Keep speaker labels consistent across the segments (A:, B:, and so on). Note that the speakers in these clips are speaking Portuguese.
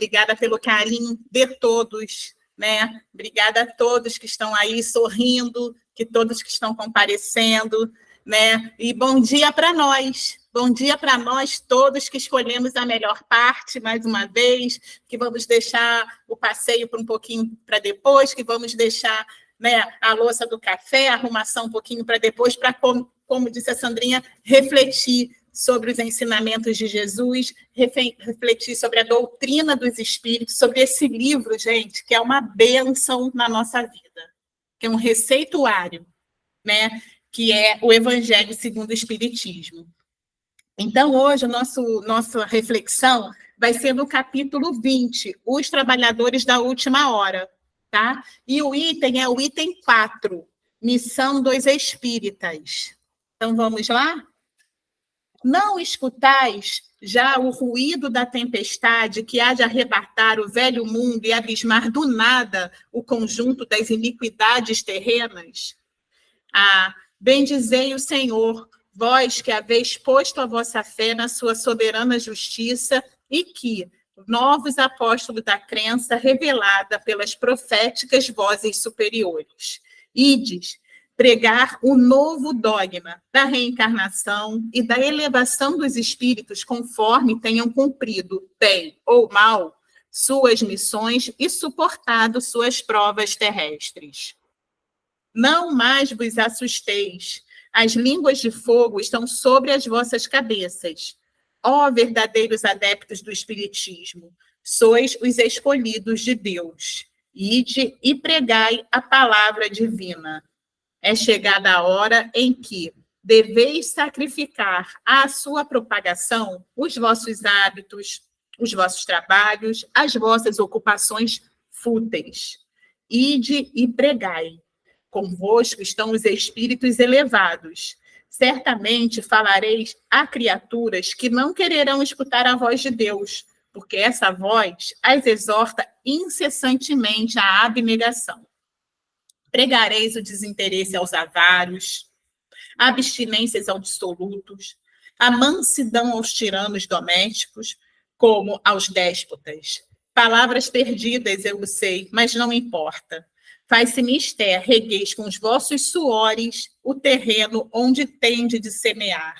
A: Obrigada pelo carinho de todos, né? Obrigada a todos que estão aí sorrindo, que todos que estão comparecendo, né? E bom dia para nós. Bom dia para nós todos que escolhemos a melhor parte, mais uma vez, que vamos deixar o passeio para um pouquinho para depois, que vamos deixar, né, a louça do café, a arrumação um pouquinho para depois, para, como disse a Sandrinha, refletir sobre os ensinamentos de Jesus, refletir sobre a doutrina dos Espíritos, sobre esse livro, gente, que é uma bênção na nossa vida, que é um receituário, né, que é o Evangelho segundo o Espiritismo. Então, hoje, nossa reflexão vai ser no capítulo 20, Os Trabalhadores da Última Hora, tá? E o item é o item 4, Missão dos Espíritas. Então, vamos lá? Não escutais já o ruído da tempestade que há de arrebatar o velho mundo e abismar do nada o conjunto das iniquidades terrenas? Ah, bendizei o Senhor, vós que haveis posto a vossa fé na sua soberana justiça e que, novos apóstolos da crença revelada pelas proféticas vozes superiores, ides pregar o novo dogma da reencarnação e da elevação dos espíritos conforme tenham cumprido, bem ou mal, suas missões e suportado suas provas terrestres. Não mais vos assusteis, as línguas de fogo estão sobre as vossas cabeças. Ó verdadeiros adeptos do Espiritismo, sois os escolhidos de Deus. Ide e pregai a palavra divina. É chegada a hora em que deveis sacrificar à sua propagação os vossos hábitos, os vossos trabalhos, as vossas ocupações fúteis. Ide e pregai. Convosco estão os espíritos elevados. Certamente falareis a criaturas que não quererão escutar a voz de Deus, porque essa voz as exorta incessantemente à abnegação. Pregareis o desinteresse aos avaros, a abstinências aos dissolutos, a mansidão aos tiranos domésticos, como aos déspotas. Palavras perdidas, eu sei, mas não importa. Faz-se mister, regueis com os vossos suores o terreno onde tende de semear,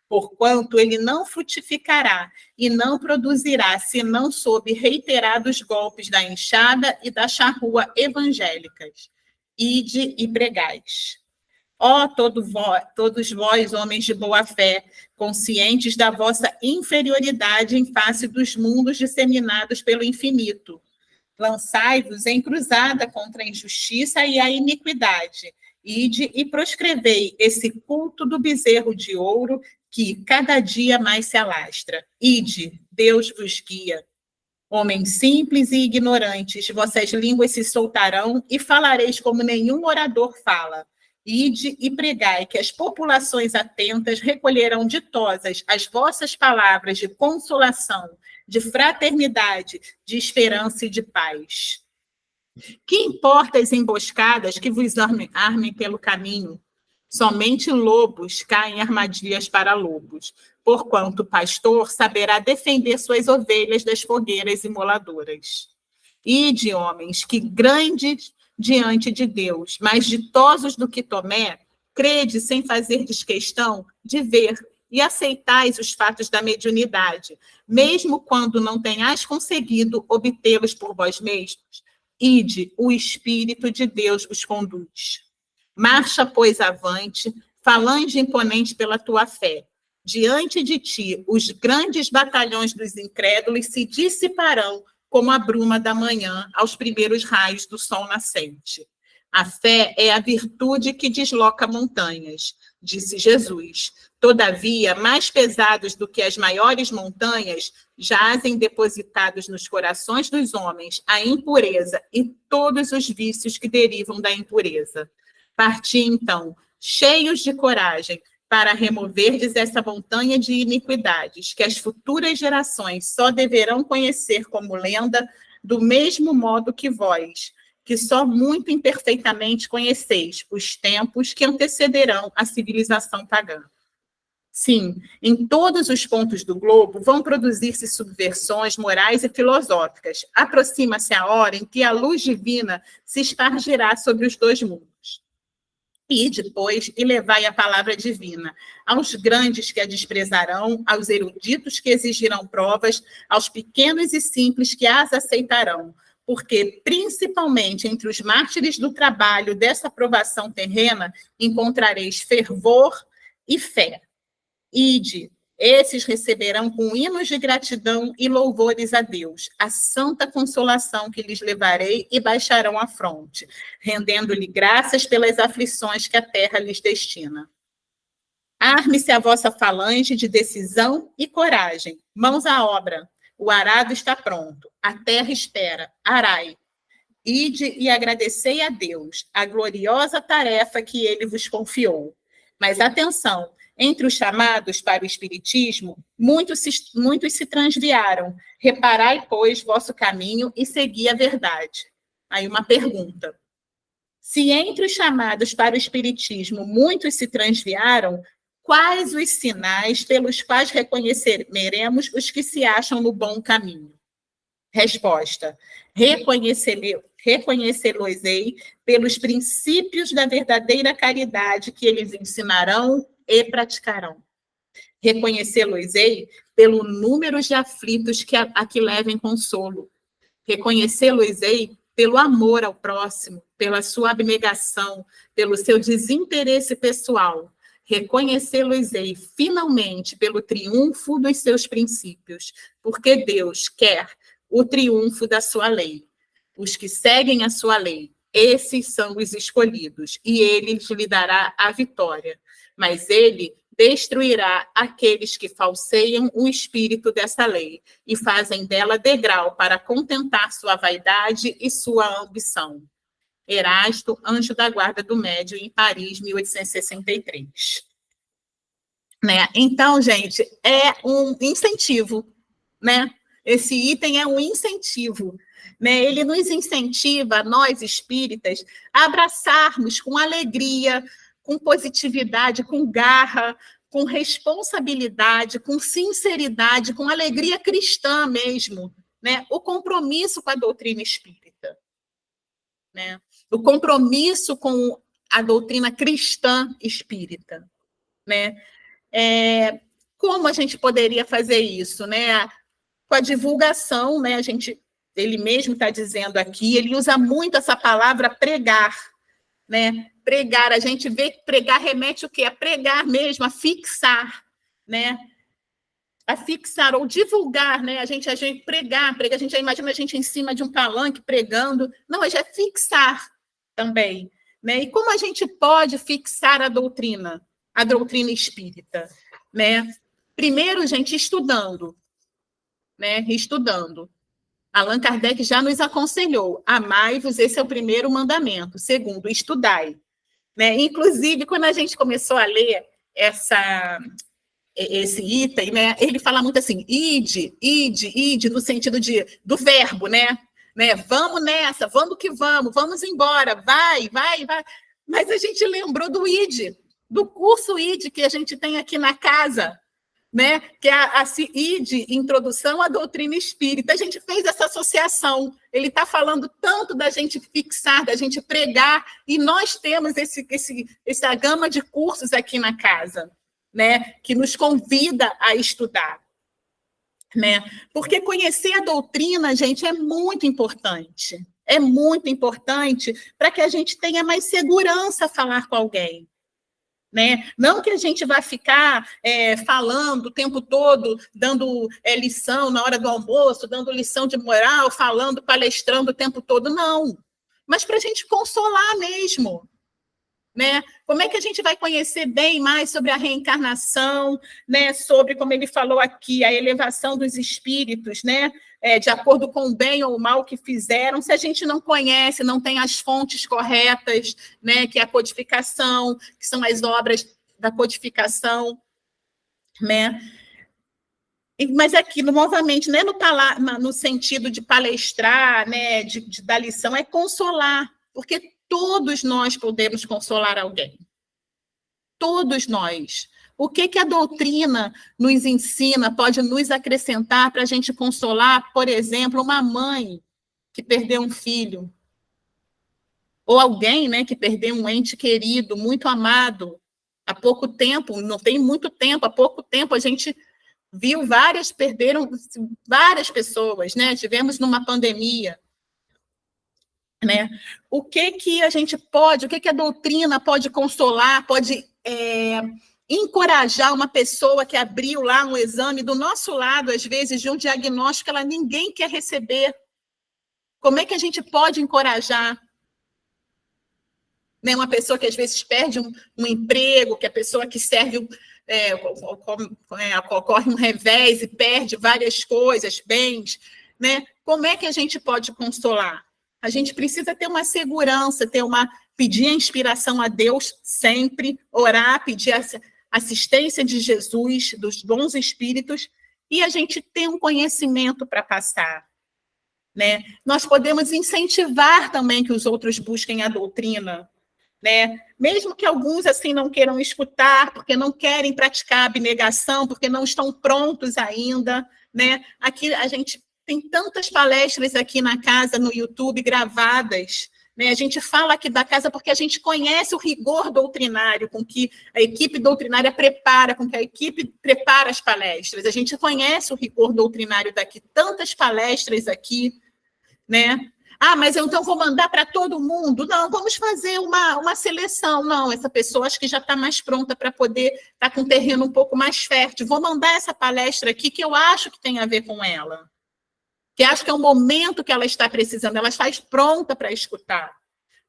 A: porquanto ele não frutificará e não produzirá, senão sob reiterados golpes da enxada e da charrua evangélicas. Ide e pregais. Ó todos vós, homens de boa fé, conscientes da vossa inferioridade em face dos mundos disseminados pelo infinito, lançai-vos em cruzada contra a injustiça e a iniquidade. Ide e proscrevei esse culto do bezerro de ouro que cada dia mais se alastra. Ide, Deus vos guia. Homens simples e ignorantes, vossas línguas se soltarão e falareis como nenhum orador fala. Ide e pregai que as populações atentas recolherão ditosas as vossas palavras de consolação, de fraternidade, de esperança e de paz. Que importa as emboscadas que vos armem pelo caminho? Somente lobos caem em armadilhas para lobos, porquanto o pastor saberá defender suas ovelhas das fogueiras imoladoras. Ide, homens, que grandes diante de Deus, mais ditosos do que Tomé, crede sem fazer desquestão de ver e aceitais os fatos da mediunidade, mesmo quando não tenhais conseguido obtê-los por vós mesmos. Ide, o Espírito de Deus vos conduz. Marcha, pois, avante, falange imponente pela tua fé. Diante de ti, os grandes batalhões dos incrédulos se dissiparão como a bruma da manhã aos primeiros raios do sol nascente. A fé é a virtude que desloca montanhas, disse Jesus. Todavia, mais pesados do que as maiores montanhas, jazem depositados nos corações dos homens a impureza e todos os vícios que derivam da impureza. Parti, então, cheios de coragem, para removerdes essa montanha de iniquidades, que as futuras gerações só deverão conhecer como lenda, do mesmo modo que vós, que só muito imperfeitamente conheceis os tempos que antecederão a civilização pagã. Sim, em todos os pontos do globo vão produzir-se subversões morais e filosóficas. Aproxima-se a hora em que a luz divina se espargirá sobre os dois mundos. E depois, e levai a palavra divina aos grandes que a desprezarão, aos eruditos que exigirão provas, aos pequenos e simples que as aceitarão, porque, principalmente entre os mártires do trabalho dessa provação terrena, encontrareis fervor e fé. Ide, esses receberão com hinos de gratidão e louvores a Deus, a santa consolação que lhes levarei e baixarão a fronte, rendendo-lhe graças pelas aflições que a terra lhes destina. Arme-se a vossa falange de decisão e coragem, mãos à obra, o arado está pronto, a terra espera, arai. Ide e agradecei a Deus a gloriosa tarefa que ele vos confiou. Mas atenção, entre os chamados para o espiritismo, muitos se transviaram. Reparai, pois, vosso caminho e segui a verdade. Aí uma pergunta. Se entre os chamados para o espiritismo muitos se transviaram, quais os sinais pelos quais reconheceremos os que se acham no bom caminho? Resposta. Reconhecê-los-ei pelos princípios da verdadeira caridade que eles ensinarão e praticarão. Reconhecê-los-ei pelo número de aflitos que a que levem consolo. Reconhecê-los-ei pelo amor ao próximo, pela sua abnegação, pelo seu desinteresse pessoal. Reconhecê-los-ei, finalmente, pelo triunfo dos seus princípios, porque Deus quer o triunfo da sua lei. Os que seguem a sua lei, esses são os escolhidos, e ele lhe dará a vitória. Mas ele destruirá aqueles que falseiam o espírito dessa lei e fazem dela degrau para contentar sua vaidade e sua ambição. Erasto, anjo da guarda do Médium, em Paris, 1863. Né? Então, gente, é um incentivo, né? Esse item é um incentivo, né? Ele nos incentiva, nós espíritas, a abraçarmos com alegria, com positividade, com garra, com responsabilidade, com sinceridade, com alegria cristã mesmo, né? O compromisso com a doutrina espírita, né? O compromisso com a doutrina cristã espírita, né? Como a gente poderia fazer isso, né? Com a divulgação, né? Ele mesmo está dizendo aqui, ele usa muito essa palavra pregar, né? Pregar, a gente vê que pregar remete o quê? A pregar mesmo, a fixar, né? A fixar ou divulgar, né? A gente pregar, a gente já imagina a gente em cima de um palanque pregando. Não, é já fixar também, né? E como a gente pode fixar a doutrina espírita, né? Primeiro, gente, estudando, né? Estudando. Allan Kardec já nos aconselhou: amai-vos, esse é o primeiro mandamento. Segundo, estudai. Né? Inclusive, quando a gente começou a ler esse item, né, ele fala muito assim, ide, no sentido do verbo, né? Vamos nessa, vamos que vamos embora, vai. Mas a gente lembrou do ide, do curso ide que a gente tem aqui na casa, né? Que é a CID, Introdução à Doutrina Espírita. A gente fez essa associação. Ele está falando tanto da gente fixar, da gente pregar, e nós temos essa gama de cursos aqui na casa, né? Que nos convida a estudar, né? Porque conhecer a doutrina, gente, é muito importante. É muito importante para que a gente tenha mais segurança a falar com alguém. Né? Não que a gente vai ficar falando o tempo todo, dando lição na hora do almoço, dando lição de moral, falando, palestrando o tempo todo, não. Mas para a gente consolar mesmo. Né? Como é que a gente vai conhecer bem mais sobre a reencarnação, né? Sobre, como ele falou aqui, a elevação dos espíritos, né? De acordo com o bem ou o mal que fizeram, se a gente não conhece, não tem as fontes corretas, né? Que é a codificação, que são as obras da codificação, né? Mas aqui, novamente, né? No sentido de palestrar, né? De dar lição, é consolar, porque todos nós podemos consolar alguém. Todos nós. O que a doutrina nos ensina, pode nos acrescentar para a gente consolar, por exemplo, uma mãe que perdeu um filho, ou alguém, né, que perdeu um ente querido, muito amado, há pouco tempo, não tem muito tempo, há pouco tempo a gente viu perderam várias pessoas, né? Tivemos numa pandemia, né? O que a gente pode, o que a doutrina pode consolar, pode encorajar uma pessoa que abriu lá um exame do nosso lado, às vezes, de um diagnóstico que ninguém quer receber? Como é que a gente pode encorajar? Né? Uma pessoa que, às vezes, perde um emprego, que a pessoa que serve... ocorre um revés e perde várias coisas, bens, né? Como é que a gente pode consolar? A gente precisa ter uma segurança, pedir a inspiração a Deus sempre, orar, pedir a assistência de Jesus, dos bons espíritos, e a gente ter um conhecimento para passar, né? Nós podemos incentivar também que os outros busquem a doutrina, né? Mesmo que alguns assim não queiram escutar, porque não querem praticar a abnegação, porque não estão prontos ainda, né? Aqui a gente tem tantas palestras aqui na casa, no YouTube, gravadas, né? A gente fala aqui da casa porque a gente conhece o rigor doutrinário com que a equipe doutrinária prepara, com que a equipe prepara as palestras. A gente conhece o rigor doutrinário daqui, tantas palestras aqui, né? Ah, mas eu então vou mandar para todo mundo? Não, vamos fazer uma seleção. Não, essa pessoa acho que já está mais pronta para poder estar com um terreno um pouco mais fértil. Vou mandar essa palestra aqui que eu acho que tem a ver com ela. Que acho que é o momento que ela está precisando, ela está pronta para escutar.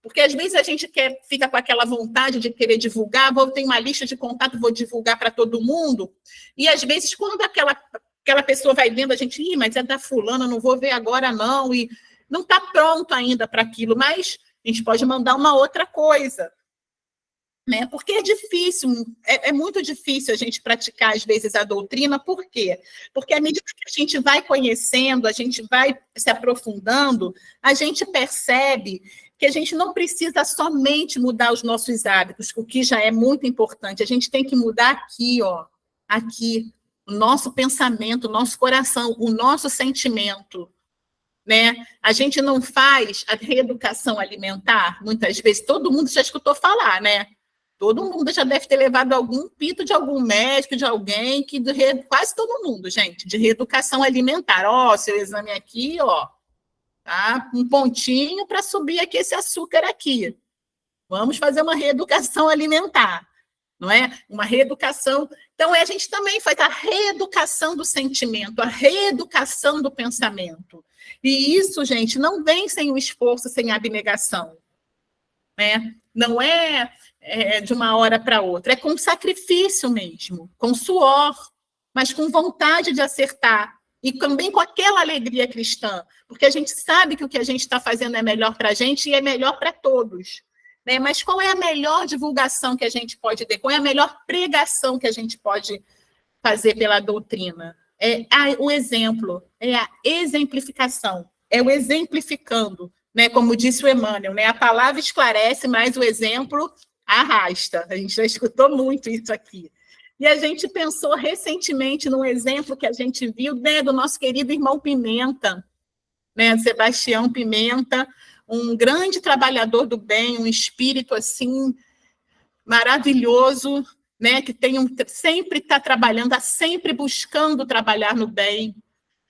A: Porque às vezes a gente fica com aquela vontade de querer divulgar, ter uma lista de contato, vou divulgar para todo mundo, e às vezes quando aquela pessoa vai vendo, a gente, mas é da fulana, não vou ver agora não, e não está pronto ainda para aquilo, mas a gente pode mandar uma outra coisa. Né? Porque é difícil, é muito difícil a gente praticar, às vezes, a doutrina. Por quê? Porque à medida que a gente vai conhecendo, a gente vai se aprofundando, a gente percebe que a gente não precisa somente mudar os nossos hábitos, o que já é muito importante. A gente tem que mudar aqui, aqui, o nosso pensamento, o nosso coração, o nosso sentimento. Né? A gente não faz a reeducação alimentar, muitas vezes, todo mundo já escutou falar, né? Todo mundo já deve ter levado algum pito de algum médico, de alguém, quase todo mundo, gente, de reeducação alimentar. Seu exame aqui, tá? Um pontinho para subir aqui esse açúcar aqui. Vamos fazer uma reeducação alimentar, não é? Uma reeducação. Então, a gente também faz a reeducação do sentimento, a reeducação do pensamento. E isso, gente, não vem sem o esforço, sem a abnegação. Né? Não é de uma hora para outra, é com sacrifício mesmo, com suor, mas com vontade de acertar, e também com aquela alegria cristã, porque a gente sabe que o que a gente está fazendo é melhor para a gente e é melhor para todos. Né? Mas qual é a melhor divulgação que a gente pode ter? Qual é a melhor pregação que a gente pode fazer pela doutrina? É o exemplo, é a exemplificação, é o exemplificando. Né, como disse o Emmanuel, né, a palavra esclarece, mas o exemplo arrasta. A gente já escutou muito isso aqui. E a gente pensou recentemente num exemplo que a gente viu, né, do nosso querido irmão Pimenta, né, Sebastião Pimenta, um grande trabalhador do bem, um espírito assim maravilhoso, né, que sempre está trabalhando, está sempre buscando trabalhar no bem.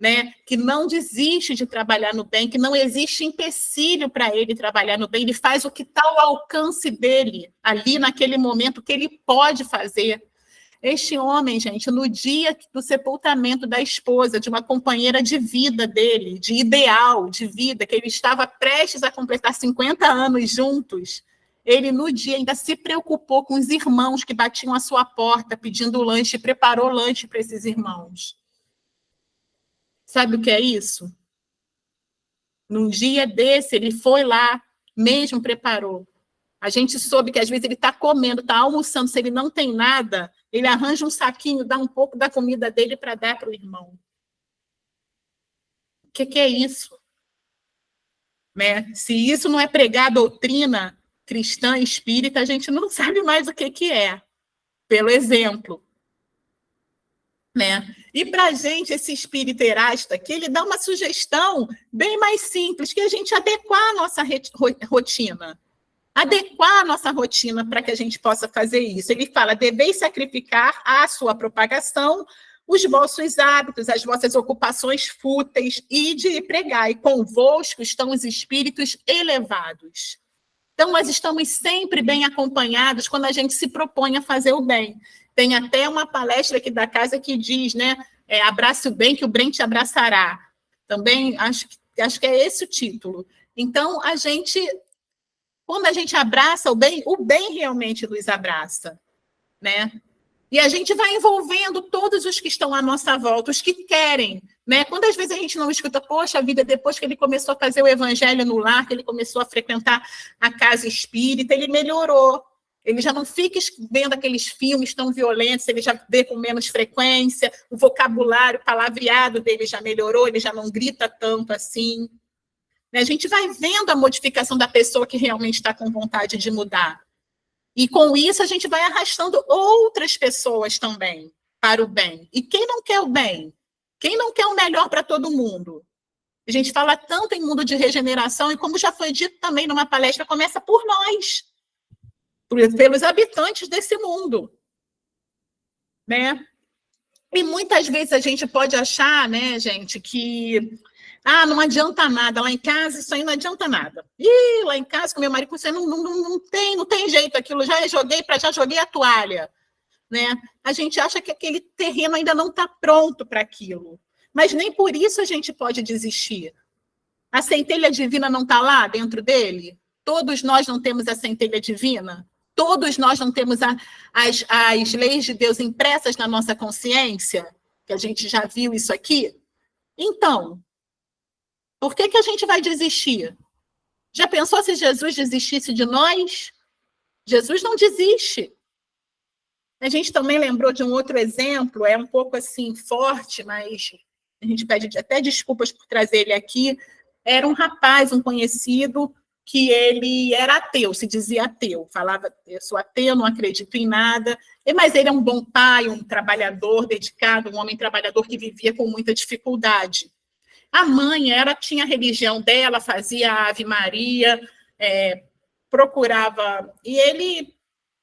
A: Né, que não desiste de trabalhar no bem, que não existe empecilho para ele trabalhar no bem, ele faz o que está ao alcance dele, ali naquele momento, que ele pode fazer. Este homem, gente, no dia do sepultamento da esposa, de uma companheira de vida dele, de ideal, de vida, que ele estava prestes a completar 50 anos juntos, ele, no dia, ainda se preocupou com os irmãos que batiam à sua porta pedindo lanche, preparou lanche para esses irmãos. Sabe o que é isso? Num dia desse, ele foi lá, mesmo preparou. A gente soube que, às vezes, ele está comendo, está almoçando, se ele não tem nada, ele arranja um saquinho, dá um pouco da comida dele para dar para o irmão. O que é isso? Né? Se isso não é pregar a doutrina cristã espírita, a gente não sabe mais o que é. Pelo exemplo. né? E para a gente, esse espírito erasta aqui, ele dá uma sugestão bem mais simples, que é a gente adequar a nossa rotina. Adequar a nossa rotina para que a gente possa fazer isso. Ele fala, deveis sacrificar à sua propagação os vossos hábitos, as vossas ocupações fúteis, e de pregar, e convosco estão os espíritos elevados. Então, nós estamos sempre bem acompanhados quando a gente se propõe a fazer o bem. Tem até uma palestra aqui da casa que diz, né, abrace o bem, que o bem te abraçará. Também acho que é esse o título. Então, quando a gente abraça o bem realmente nos abraça, né? E a gente vai envolvendo todos os que estão à nossa volta, os que querem, né? Quando às vezes a gente não escuta, poxa vida, depois que ele começou a fazer o evangelho no lar, que ele começou a frequentar a casa espírita, ele melhorou. Ele já não fica vendo aqueles filmes tão violentos, ele já vê com menos frequência, o vocabulário, o palavreado dele já melhorou, ele já não grita tanto assim. A gente vai vendo a modificação da pessoa que realmente está com vontade de mudar. E com isso a gente vai arrastando outras pessoas também para o bem. E quem não quer o bem? Quem não quer o melhor para todo mundo? A gente fala tanto em mundo de regeneração, e como já foi dito também numa palestra, começa por nós, pelos habitantes desse mundo, né? E muitas vezes a gente pode achar, né, gente, que não adianta nada, lá em casa isso aí não adianta nada. E lá em casa com meu marido, você não tem jeito aquilo, já joguei a toalha, né? A gente acha que aquele terreno ainda não está pronto para aquilo, mas nem por isso a gente pode desistir. A centelha divina não está lá dentro dele? Todos nós não temos a centelha divina? Todos nós não temos as leis de Deus impressas na nossa consciência? Que a gente já viu isso aqui? Então, por que a gente vai desistir? Já pensou se Jesus desistisse de nós? Jesus não desiste. A gente também lembrou de um outro exemplo, é um pouco assim forte, mas a gente pede até desculpas por trazer ele aqui. Era um rapaz, um conhecido, que ele era ateu, se dizia ateu, falava, eu sou ateu, não acredito em nada, mas ele é um bom pai, um trabalhador dedicado, um homem trabalhador que vivia com muita dificuldade. A mãe, tinha a religião dela, fazia a Ave Maria, procurava, e ele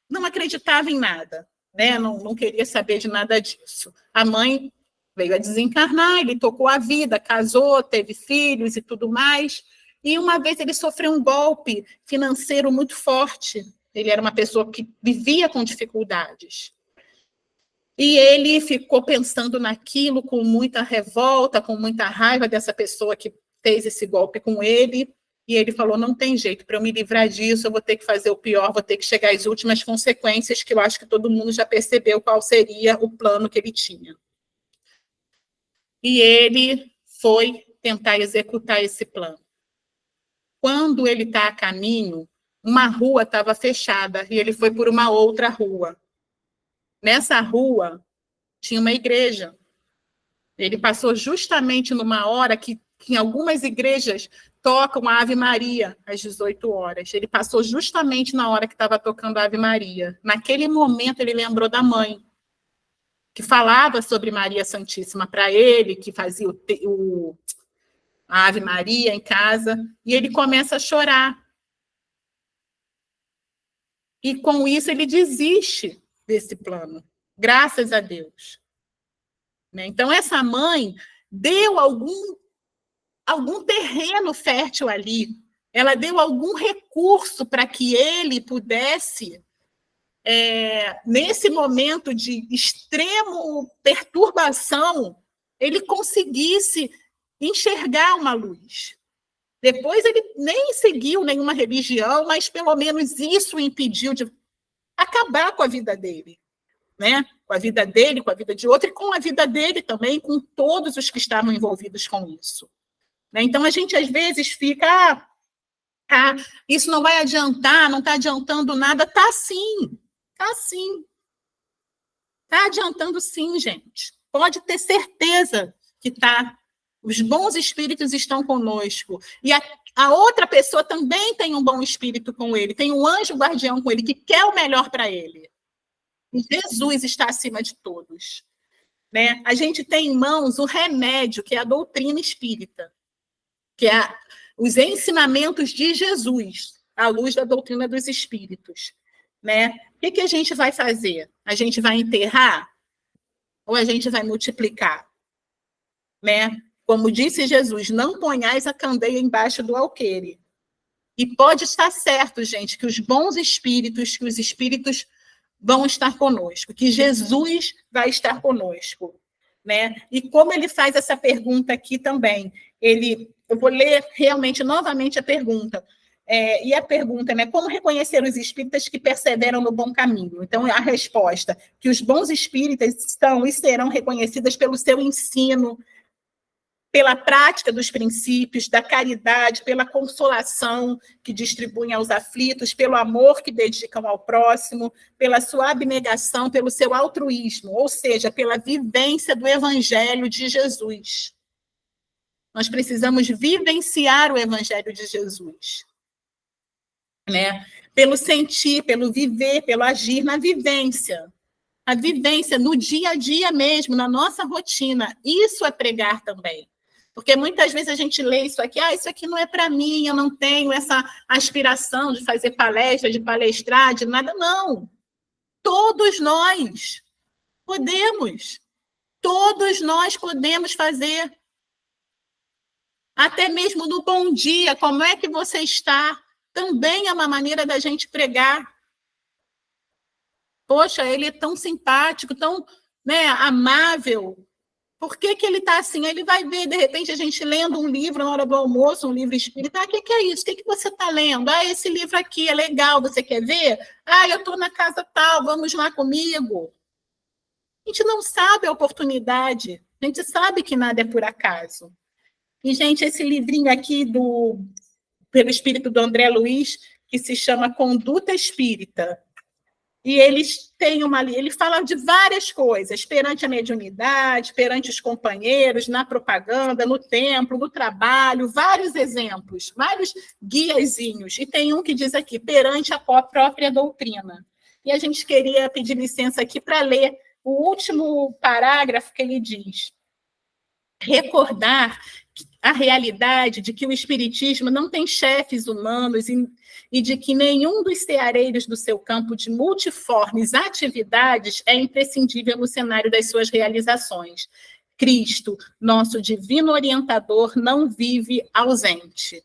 A: não acreditava em nada, né? Não queria saber de nada disso. A mãe veio a desencarnar, ele tocou a vida, casou, teve filhos e tudo mais, e uma vez ele sofreu um golpe financeiro muito forte. Ele era uma pessoa que vivia com dificuldades. E ele ficou pensando naquilo com muita revolta, com muita raiva dessa pessoa que fez esse golpe com ele, e ele falou, não tem jeito, para eu me livrar disso, eu vou ter que fazer o pior, vou ter que chegar às últimas consequências, que eu acho que todo mundo já percebeu qual seria o plano que ele tinha. E ele foi tentar executar esse plano. Quando ele está a caminho, uma rua estava fechada, e ele foi por uma outra rua. Nessa rua, tinha uma igreja. Ele passou justamente numa hora que em algumas igrejas tocam a Ave Maria às 18 horas. Ele passou justamente na hora que estava tocando a Ave Maria. Naquele momento, ele lembrou da mãe, que falava sobre Maria Santíssima para ele, que fazia a Ave Maria em casa, e ele começa a chorar. E com isso ele desiste desse plano, graças a Deus. Então, essa mãe deu algum terreno fértil ali, ela deu algum recurso para que ele pudesse, nesse momento de extremo perturbação, ele conseguisse enxergar uma luz. Depois ele nem seguiu nenhuma religião, mas pelo menos isso o impediu de acabar com a vida dele, né? Com a vida dele, com a vida de outro, e com a vida dele também, com todos os que estavam envolvidos com isso. Então, a gente, às vezes, fica... isso não vai adiantar, não está adiantando nada. Está sim, está sim. Está adiantando sim, gente. Pode ter certeza que está. Os bons espíritos estão conosco. E a outra pessoa também tem um bom espírito com ele, tem um anjo guardião com ele, que quer o melhor para ele. E Jesus está acima de todos. né? A gente tem em mãos o remédio, que é a doutrina espírita, que é os ensinamentos de Jesus, à luz da doutrina dos espíritos, né? O que a gente vai fazer? A gente vai enterrar ou a gente vai multiplicar, né? Como disse Jesus, não ponhais a candeia embaixo do alqueire. E pode estar certo, gente, que os bons espíritos, que os espíritos vão estar conosco, que Jesus vai estar conosco, né? E como ele faz essa pergunta aqui também, eu vou ler realmente novamente a pergunta. E a pergunta, né? Como reconhecer os espíritas que perseveram no bom caminho? Então, a resposta, que os bons espíritas estão e serão reconhecidas pelo seu ensino, pela prática dos princípios, da caridade, pela consolação que distribuem aos aflitos, pelo amor que dedicam ao próximo, pela sua abnegação, pelo seu altruísmo, ou seja, pela vivência do Evangelho de Jesus. Nós precisamos vivenciar o Evangelho de Jesus, né? Pelo sentir, pelo viver, pelo agir na vivência. A vivência no dia a dia mesmo, na nossa rotina. Isso é pregar também. Porque muitas vezes a gente lê isso aqui não é para mim, eu não tenho essa aspiração de fazer palestra, de palestrar, de nada. Não. Todos nós podemos. Todos nós podemos fazer. Até mesmo no bom dia, como é que você está? Também é uma maneira da gente pregar. Poxa, ele é tão simpático, tão, né, amável. Por que ele está assim? Ele vai ver, de repente, a gente lendo um livro na hora do almoço, um livro espírita. O que é isso? O que você está lendo? Esse livro aqui é legal, você quer ver? Eu estou na casa tal, vamos lá comigo. A gente não sabe a oportunidade, a gente sabe que nada é por acaso. E, gente, esse livrinho aqui pelo espírito do André Luiz, que se chama Conduta Espírita. E ele fala de várias coisas, perante a mediunidade, perante os companheiros, na propaganda, no templo, no trabalho, vários exemplos, vários guiazinhos. E tem um que diz aqui, perante a própria doutrina. E a gente queria pedir licença aqui para ler o último parágrafo que ele diz. Recordar a realidade de que o espiritismo não tem chefes humanos e de que nenhum dos ceareiros do seu campo de multiformes atividades é imprescindível no cenário das suas realizações. Cristo, nosso divino orientador, não vive ausente.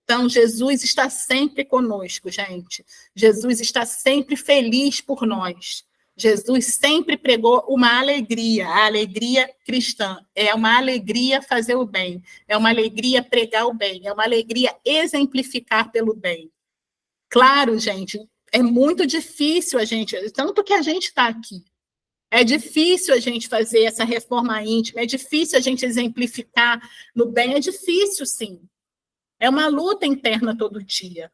A: Então, Jesus está sempre conosco, gente. Jesus está sempre feliz por nós. Jesus sempre pregou uma alegria, a alegria cristã. É uma alegria fazer o bem, é uma alegria pregar o bem, é uma alegria exemplificar pelo bem. Claro, gente, é muito difícil tanto que a gente está aqui. É difícil a gente fazer essa reforma íntima, é difícil a gente exemplificar no bem, é difícil, sim. É uma luta interna todo dia.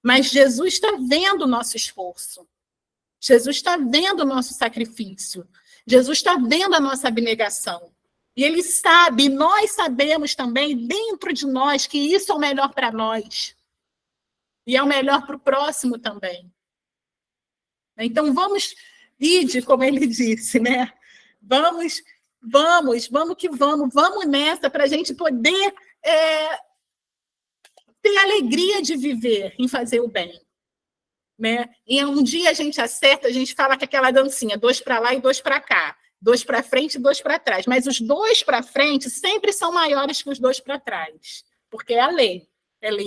A: Mas Jesus está vendo o nosso esforço. Jesus está vendo o nosso sacrifício. Jesus está vendo a nossa abnegação. E ele sabe, nós sabemos também, dentro de nós, que isso é o melhor para nós. E é o melhor para o próximo também. Então, vamos, como ele disse, né? Vamos nessa para a gente poder ter alegria de viver em fazer o bem. Né? E um dia a gente acerta, a gente fala que aquela dancinha, 2 para lá e 2 para cá, 2 para frente e 2 para trás, mas os 2 para frente sempre são maiores que os 2 para trás, porque é a lei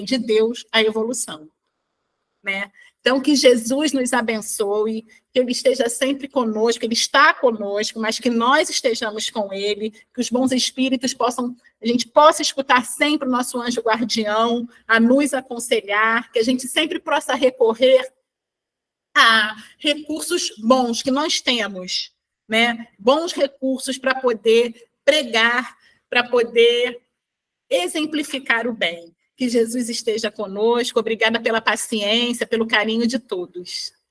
A: de Deus, a evolução, né? Então, que Jesus nos abençoe, que ele esteja sempre conosco, ele está conosco, mas que nós estejamos com ele, que os bons espíritos a gente possa escutar sempre o nosso anjo guardião, a nos aconselhar, que a gente sempre possa recorrer a recursos bons que nós temos, né? Bons recursos para poder pregar, para poder exemplificar o bem. Que Jesus esteja conosco. Obrigada pela paciência, pelo carinho de todos.